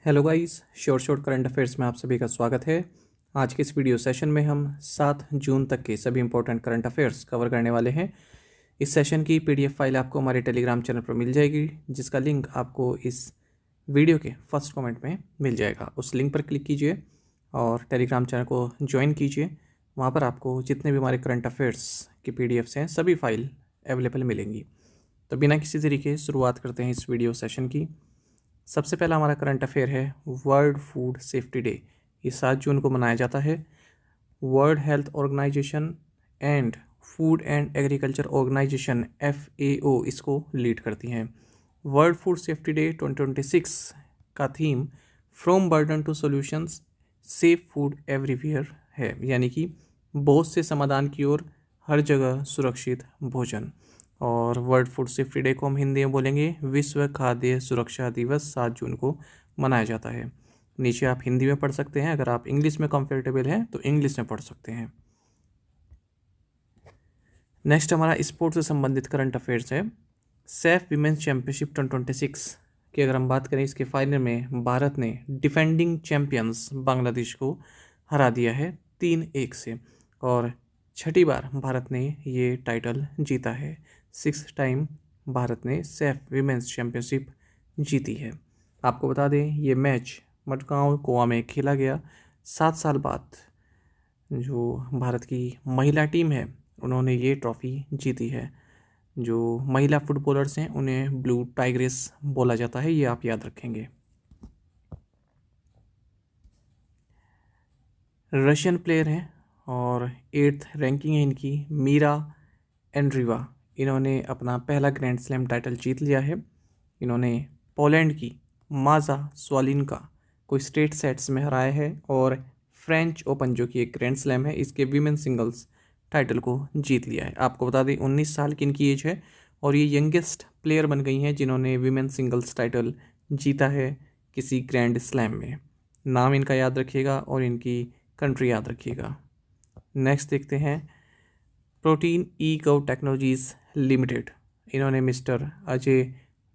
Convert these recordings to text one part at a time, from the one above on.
Hello guys, short current affairs में आप सभी का स्वागत है। आज के इस वीडियो सेशन में हम 7 जून तक के सभी इंपॉर्टेंट करंट अफेयर्स कवर करने वाले हैं। इस सेशन की पीडीएफ फाइल आपको हमारे टेलीग्राम चैनल पर मिल जाएगी, जिसका लिंक आपको इस वीडियो के फर्स्ट कमेंट में मिल जाएगा। उस लिंक पर क्लिक कीजिए और टेलीग्राम चैनल को ज्वाइन कीजिए। वहाँ पर आपको जितने भी हमारे करंट अफेयर्स की पीडीएफ्स हैं सभी फाइल अवेलेबल मिलेंगी। तो बिना किसी तरीके शुरुआत करते हैं इस वीडियो सेशन की। सबसे पहला हमारा करंट अफेयर है वर्ल्ड फूड सेफ्टी डे। ये 7 जून को मनाया जाता है। World health organization and food and agriculture organization FAO इसको लीड करती हैं। वर्ल्ड फूड सेफ्टी डे 2026 का theme from burden to solutions safe food everywhere है, यानी कि बोझ से समाधान की ओर हर जगह सुरक्षित भोजन। और वर्ल्ड फूड सेफ्टी डे को हम हिंदी में बोलेंगे विश्व खाद्य सुरक्षा दिवस 7 जून को मनाया जाता है। नीचे आप हिंदी में पढ़ सकते हैं, अगर आप इंग्लिश में कंफर्टेबल हैं तो इंग्लिश में पढ़ सकते हैं। नेक्स्ट हमारा स्पोर्ट्स से संबंधित करंट अफेयर्स है। सैफ विमेंस चैंपियनशिप 2026 की अगर हम बात करें, इसके फाइनल में भारत ने डिफेंडिंग चैंपियंस बांग्लादेश को हरा दिया है 3-1 से, और छठी बार भारत ने ये टाइटल जीता है। 6th टाइम भारत ने सैफ विमेंस चैंपियनशिप जीती है। आपको बता दें ये मैच मडगांव गोवा में खेला गया। 7 साल बाद जो भारत की महिला टीम है उन्होंने ये ट्रॉफी जीती है। जो महिला फुटबॉलर्स हैं उन्हें ब्लू टाइग्रेस बोला जाता है, ये आप याद रखेंगे। रशियन प्लेयर हैं और 8th रैंकिंग है इनकी, मीरा एंड्रीवा। इन्होंने अपना पहला ग्रैंड स्लैम टाइटल जीत लिया है। इन्होंने पोलैंड की माजा स्वालिनका को स्ट्रेट सेट्स में हराया है, और फ्रेंच ओपन जो कि एक ग्रैंड स्लैम है इसके वीमेन सिंगल्स टाइटल को जीत लिया है। आपको बता दें 19 साल की इनकी एज है, और ये यंगेस्ट प्लेयर बन गई हैं जिन्होंने वीमेन सिंगल्स टाइटल जीता है किसी ग्रैंड स्लैम में। नाम इनका याद रखिएगा और इनकी कंट्री याद रखिएगा। नेक्स्ट देखते हैं प्रोटीन ई गव टेक्नोलॉजीज लिमिटेड। इन्होंने मिस्टर अजय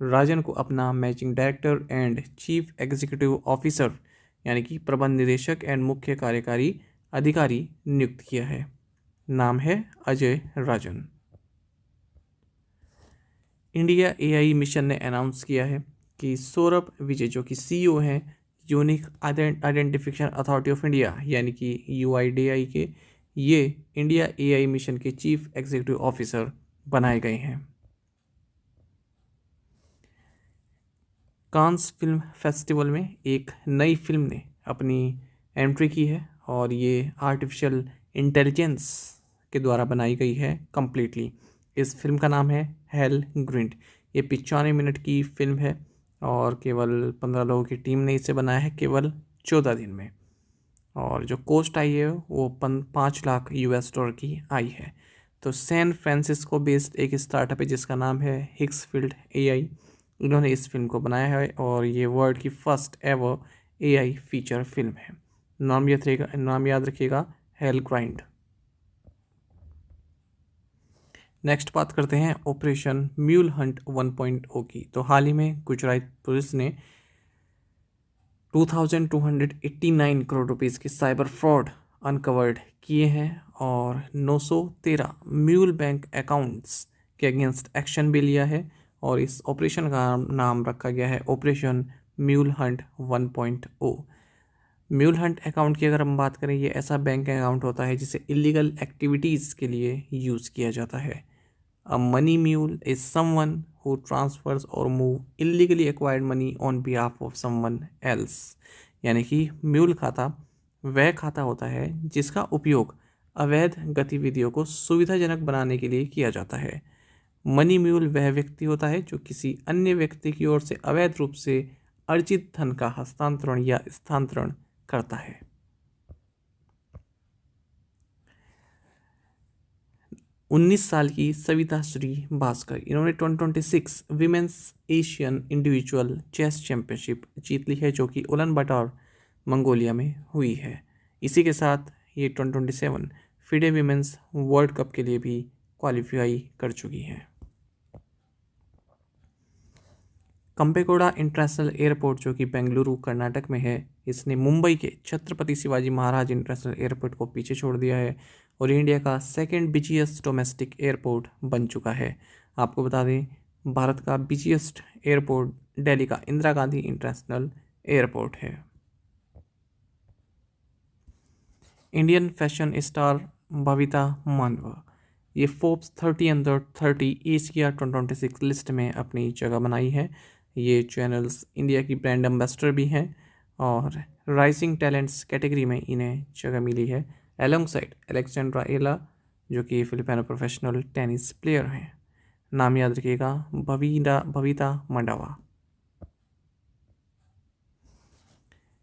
राजन को अपना managing director and chief executive officer यानी कि प्रबंध निदेशक एंड मुख्य कार्यकारी अधिकारी नियुक्त किया है। नाम है अजय राजन। इंडिया AI मिशन ने अनाउंस किया है कि सौरभ विजय जो कि CEO हैं unique identification authority of India यानी कि UIDAI के, ये इंडिया AI मिशन के चीफ एग्जीक्यूटिव ऑफिसर बनाए गए हैं। कांस फिल्म फेस्टिवल में एक नई फिल्म ने अपनी एंट्री की है, और ये आर्टिफिशियल इंटेलिजेंस के द्वारा बनाई गई है कम्प्लीटली। इस फिल्म का नाम है हेल ग्रिंड। ये 95 मिनट की फिल्म है, और केवल 15 लोगों की टीम ने इसे बनाया है केवल 14 दिन में। और जो कॉस्ट आई है वो 5 लाख US डॉलर की आई है। तो सैन फ्रांसिस्को बेस्ड एक स्टार्टअप है जिसका नाम है हिक्सफील्ड AI। इन्होंने इस फिल्म को बनाया है, और ये वर्ल्ड की first ever AI feature film है। नाम याद रखिएगा, हेल ग्राइंड। नेक्स्ट बात करते हैं ऑपरेशन म्यूल हंट 1.0 की। तो हाल ही में गुजरात पुलिस ने 2289 करोड़ रुपीज़ के साइबर फ्रॉड अनकवर्ड किए हैं, और 913 म्यूल बैंक अकाउंट्स के अगेंस्ट एक्शन भी लिया है। और इस ऑपरेशन का नाम रखा गया है operation mule Hunt 1.0। Mule Hunt account की अगर हम बात करें, ये ऐसा बैंक अकाउंट होता है जिसे इलीगल एक्टिविटीज़ के लिए यूज़ किया जाता है। A money mule is someone who transfers or move illegally acquired money on behalf of someone else। यानी कि म्यूल खाता वह खाता होता है जिसका उपयोग अवैध गतिविधियों को सुविधाजनक बनाने के लिए किया जाता है। मनी म्यूल वह व्यक्ति होता है जो किसी अन्य व्यक्ति की ओर से अवैध रूप से अर्जित धन का हस्तांतरण या स्थानांतरण करता है। उन्नीस साल की सविता श्री भास्कर, इन्होंने 2026 women's Asian individual chess championship जीत ली है, जो कि उलन बटार मंगोलिया में हुई है। इसी के साथ ये 2027 फिडे विमेंस वर्ल्ड कप के लिए भी क्वालिफाई कर चुकी हैं। कंपेगौड़ा इंटरनेशनल एयरपोर्ट जो कि बेंगलुरु कर्नाटक में है, इसने मुंबई के छत्रपति शिवाजी महाराज इंटरनेशनल एयरपोर्ट को पीछे छोड़ दिया है और इंडिया का सेकंड बिजिएस्ट डोमेस्टिक एयरपोर्ट बन चुका है। आपको बता दें, भारत का बिजिएस्ट एयरपोर्ट दिल्ली का इंदिरा गांधी इंटरनेशनल एयरपोर्ट है। इंडियन फैशन स्टार बबीता मानवा, ये फोर्ब्स 30 अंडर 30 एशिया 2026 लिस्ट में अपनी जगह बनाई है। ये चैनल्स इंडिया की ब्रांड एम्बेसडर भी हैं और राइजिंग टैलेंट्स कैटेगरी में इन्हें जगह मिली है, एलोंगसाइड अलेक्जेंड्रा एला जो कि फिलिपिनो प्रोफेशनल टेनिस प्लेयर हैं। नाम याद रखिएगा, Babita Mandava.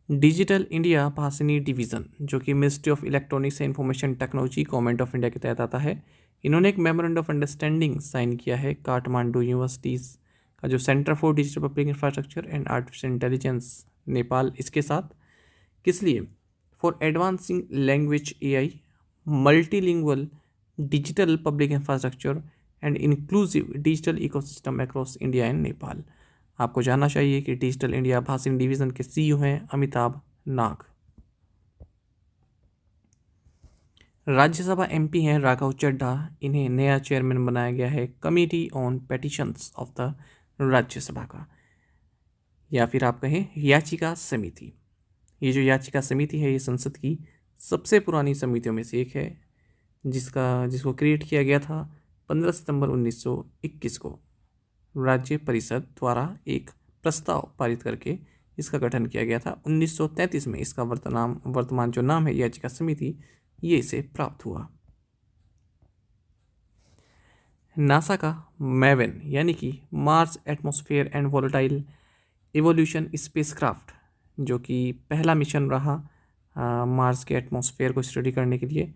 Digital India Bhashini division जो कि ministry of electronics and information technology government of India के तहत आता है, इन्होंने एक मेमोरेंडम ऑफ अंडरस्टैंडिंग साइन किया है काठमांडू यूनिवर्सिटीज़ का जो centre for digital public infrastructure and artificial intelligence Nepal, इसके साथ। किस लिए? For advancing language AI, multilingual digital public infrastructure and inclusive digital ecosystem across India and Nepal. आपको जानना चाहिए कि डिजिटल इंडिया भासिनी डिवीज़न के सीईओ हैं अमिताभ नाग। राज्यसभा एमपी हैं राघव चड्ढा, इन्हें नया चेयरमैन बनाया गया है committee on petitions of the Rajya Sabha का, या फिर आप कहें याचिका समिति। ये जो याचिका समिति है, ये संसद की सबसे पुरानी समितियों में से एक है, जिसको क्रिएट किया गया था 15 सितंबर 1921 को राज्य परिषद द्वारा एक प्रस्ताव पारित करके इसका गठन किया गया था। 1933 में इसका वर्तमान जो नाम है याचिका समिति, ये इसे प्राप्त हुआ। नासा का मैवन यानी कि Mars atmosphere and volatile evolution spacecraft जो कि पहला मिशन रहा मार्स के एटमॉस्फेयर को स्टडी करने के लिए,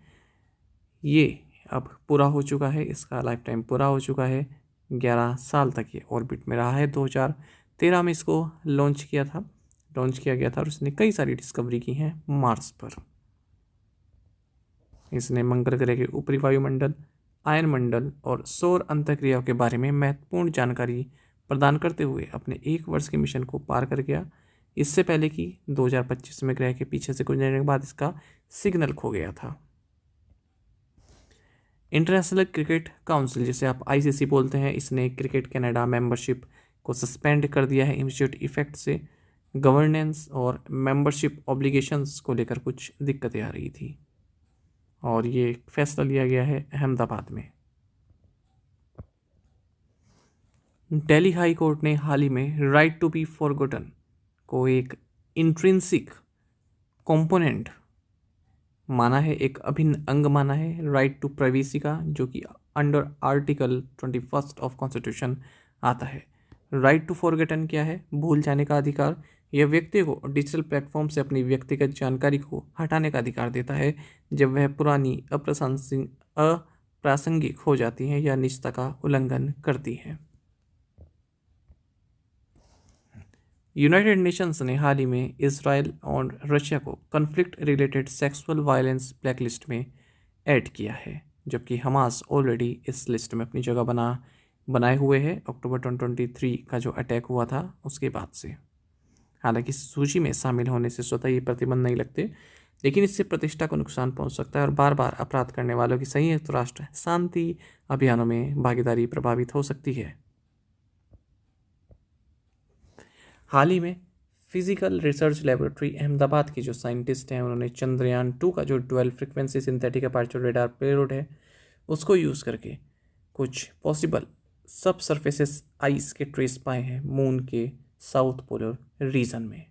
ये अब पूरा हो चुका है, इसका लाइफ टाइम पूरा हो चुका है। 11 साल तक ये ऑर्बिट में रहा है। 2013 में इसको लॉन्च किया गया था और उसने कई सारी डिस्कवरी की हैं मार्स पर। इसने मंगल ग्रह के ऊपरी वायुमंडल, आयन मंडल और सौर अंतःक्रियाओं के बारे में महत्वपूर्ण जानकारी प्रदान करते हुए अपने 1 वर्ष के मिशन को पार कर गया। इससे पहले कि 2025 में ग्रह के पीछे से गुजरने के बाद इसका सिग्नल खो गया था। इंटरनेशनल क्रिकेट काउंसिल, जिसे आप आईसीसी बोलते हैं, इसने क्रिकेट कनाडा मेंबरशिप को सस्पेंड कर दिया है इमीडिएट इफेक्ट से। गवर्नेंस और मेंबरशिप ऑब्लिगेशंस को लेकर कुछ दिक्कतें आ रही थी और ये फैसला लिया गया है अहमदाबाद में। दिल्ली हाई कोर्ट ने हाल ही में राइट टू बी फॉरगॉटन को एक इंट्रिंसिक कंपोनेंट माना है, एक अभिन्न अंग माना है राइट टू प्राइवेसी का, जो कि अंडर आर्टिकल 21 ऑफ कॉन्स्टिट्यूशन आता है। राइट टू फॉरगेटन क्या है? भूल जाने का अधिकार। यह व्यक्ति को डिजिटल प्लेटफॉर्म से अपनी व्यक्तिगत जानकारी को हटाने का अधिकार देता है जब वह पुरानी अप्रासंगिक हो जाती है या निजता का उल्लंघन करती है। यूनाइटेड नेशंस ने हाल ही में इजराइल और रशिया को conflict related sexual violence blacklist में ऐड किया है, जबकि हमास ऑलरेडी इस लिस्ट में अपनी जगह बनाए हुए है अक्टूबर 2023 का जो अटैक हुआ था उसके बाद से। हालांकि सूची में शामिल होने से स्वतः ही प्रतिबंध नहीं लगते, लेकिन इससे प्रतिष्ठा को नुकसान पहुंच सकता है और बार बार अपराध करने वालों की संयुक्त राष्ट्र शांति अभियानों में भागीदारी प्रभावित हो सकती है। हाल ही में फिजिकल रिसर्च लेबोरेटरी अहमदाबाद के जो साइंटिस्ट हैं, उन्होंने चंद्रयान 2 का जो dual frequency synthetic aperture radar payload है उसको यूज़ करके कुछ पॉसिबल सब सरफेसेस आइस के ट्रेस पाए हैं मून के साउथ पोलर रीजन में।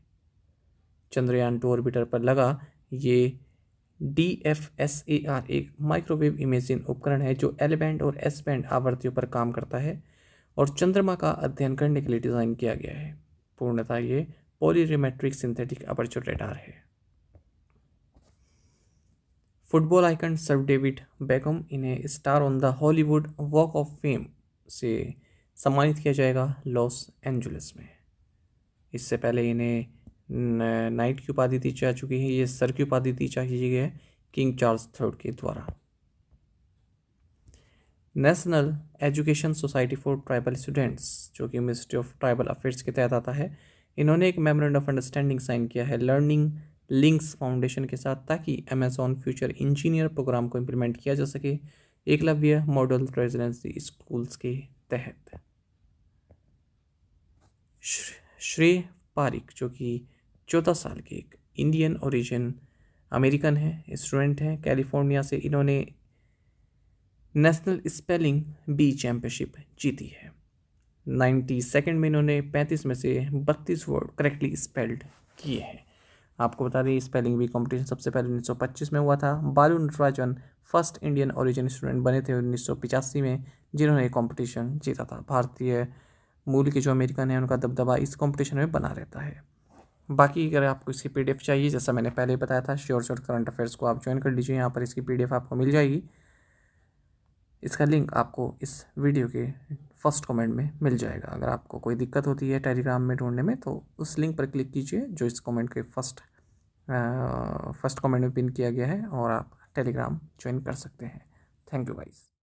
चंद्रयान 2 ऑर्बिटर पर लगा ये DFSAR एक माइक्रोवेव इमेजिंग उपकरण है जो L बैंड और S बैंड आवृत्तियों पर काम करता है और चंद्रमा का अध्ययन करने के लिए डिज़ाइन किया गया है। पूर्णतः ये पॉलीरिमेट्रिक सिंथेटिक अपर्चर रेडार है। Football icon sir David Beckham, इन्हें star on the Hollywood walk of fame से सम्मानित किया जाएगा लॉस एंजलिस में। इससे पहले इन्हें नाइट की उपाधि दी जा चुकी है, ये सर की उपाधि दी जा चुकी है किंग चार्ल्स III के द्वारा। National education society for tribal students, जो कि मिनिस्ट्री ऑफ ट्राइबल अफेयर्स के तहत आता है, इन्होंने एक मेमोरेंडम ऑफ अंडरस्टैंडिंग साइन किया है लर्निंग लिंक्स फाउंडेशन के साथ, ताकि अमेजॉन फ्यूचर इंजीनियर प्रोग्राम को इम्प्लीमेंट किया जा सके एकलव्य मॉडल रेजिडेंसी स्कूल्स के तहत। श्रेय पारिक, जो कि 14 साल के एक इंडियन ओरिजिन अमेरिकन है, स्टूडेंट हैं कैलिफोर्निया से, इन्होंने नेशनल स्पेलिंग बी चैम्पियनशिप जीती है। 92nd में इन्होंने 35 में से 32 वर्ड करेक्टली स्पेल्ड किए हैं। आपको बता दें स्पेलिंग बी कंपटीशन सबसे पहले 1925 में हुआ था। बालू Natarajan first Indian origin student बने थे 1985 में, जिन्होंने ये कंपटीशन जीता था। भारतीय मूल के जो अमेरिकन है उनका दबदबा इस कंपटीशन में बना रहता है। बाकी अगर आपको इसकी PDF चाहिए, जैसा मैंने पहले बताया था, श्योर शॉर्ट करंट अफेयर्स को आप ज्वाइन कर लीजिए। यहाँ पर इसकी PDF आपको मिल जाएगी। इसका लिंक आपको इस वीडियो के फर्स्ट कमेंट में मिल जाएगा। अगर आपको कोई दिक्कत होती है टेलीग्राम में ढूंढने में, तो उस लिंक पर क्लिक कीजिए जो इस कमेंट के फर्स्ट कमेंट में पिन किया गया है, और आप टेलीग्राम ज्वाइन कर सकते हैं। Thank you guys.